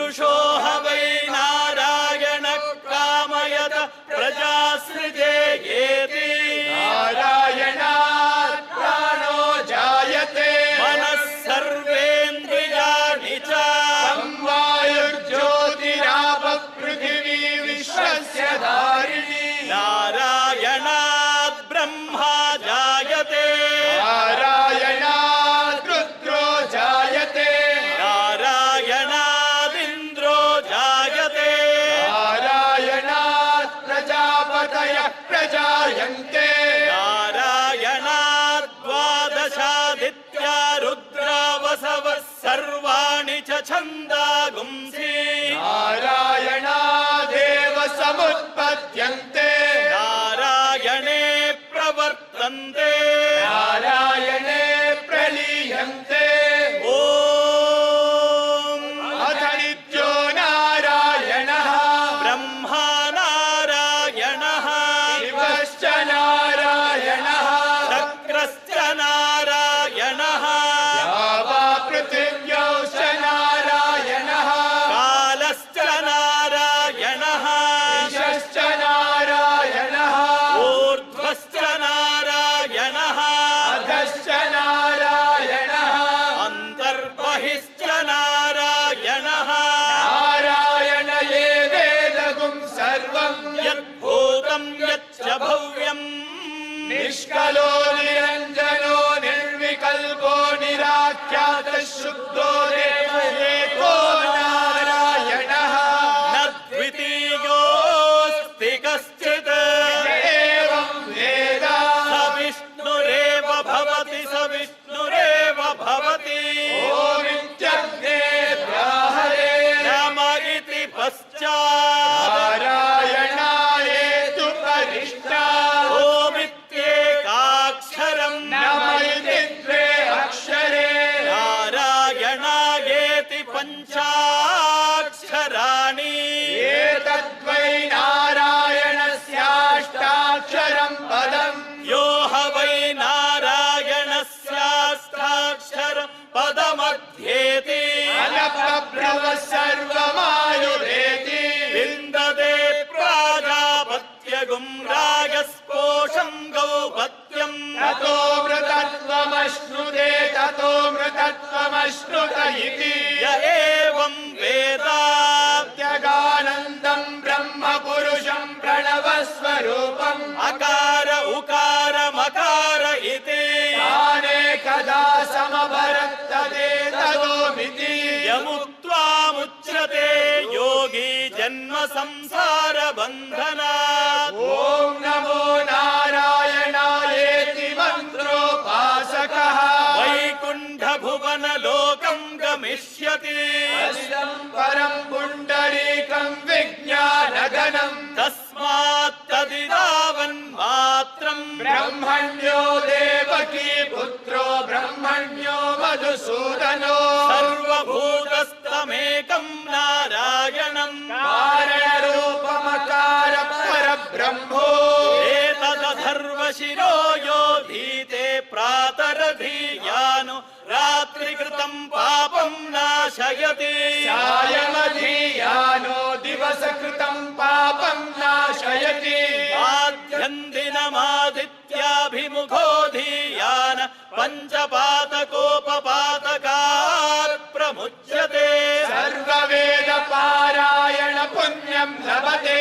पुरुषो ह वै नारायण कामयत प्रजासृजेयेति नारायणात् प्राणो जायते मनः सर्वेन्द्रियाणि च वायुर्ज्योतिरापः पृथिवी विश्वस्य धारिणी नारायणात् ब्रह्मा जायते नारायणात् रुद्रो जायते नारायणादिन्द्रो जायते नारायणात् प्रजापतयः प्रजायन्ते नारायणात् द्वादशादित्या रुद्रावसवः सर्वाणि च छन्दागुंसि नारायणादेव समुत्पद्यन्ते नारायणे प्रवर्तन्ते नारायणे प्रलीयन्ते ॐ अथ नित्यो नारायणः ब्रह्मा नारायणः शिवश्च नारायणः चक्रश्च नारायणः वा पृथिव्यौश्च नारायणः कालश्च नारायणः ईशश्च नारायणः ऊर्ध्वश्च नारायणः अधश्च नारायणः अन्तर्बहिश्च नारायणः नारायण एवेदगुं सर्वं यद्भूतं यच्च भव्यम् निष्कलो निरञ्जनो निर्विकल्पो निराख्यातः शुद्धो देव एको नारायणः न द्वितीयोऽस्ति कश्चित् एवं वेद स विष्णुरेव भवति स विष्णुरेव भवति ओमित्यग्ने ब्राहरे नम इति पश्चात् नारायणायेतु परिष्टा ओमित्येकाक्षरम् नम इति द्वे अक्षरे नारायणायेति पञ्चाक्षराणि एतद्वै नारायणस्याष्टाक्षरं पदम् यो ह वै नारायणस्याष्टाक्षरम् पदमध्येति अनप्रभ्रव सर्वमायुरेति विन्दते प्राजापत्यगुं राजस्पोषं गौपत्यम् ततो मृतत्वमश्नुते ततो मृतत्वमश्नुत इति य एवं वेद त्यगानन्दं ब्रह्म पुरुषं प्रणवस्वरूपम् अकार उकार मकार इति तानेकदा समभरत्तदे तदोमिति यमुक्त्वामुच्यते योगी जन्म संसार बन्धनात् ॐ नमो नारायणायेति मन्त्रोपासकः वैकुण्ठ भुवन लोकं गमिष्यति असिदं परं पुण्डरीकं विज्ञानगणम् तस्मात् तदिदावन्मात्रम् ब्रह्मण्यो देवकी पुत्रो ब्रह्मण्यो मधुसूदनो सर्वभूतस्तमेकं नारायणम् कारणरूपमकार परब्रह्मो एतदथर्वशिरो यो धीते प्रातरधीयानो रात्रिकृतं पापं नाशयति सायमधीयानो दिवसकृतं पापं नाशयति आद्यन्दिनमादित्याभिमुखो धीयान पञ्चपातकोपपातकात् प्रमुच्यते सर्ववेद पारायण पुण्यं लभते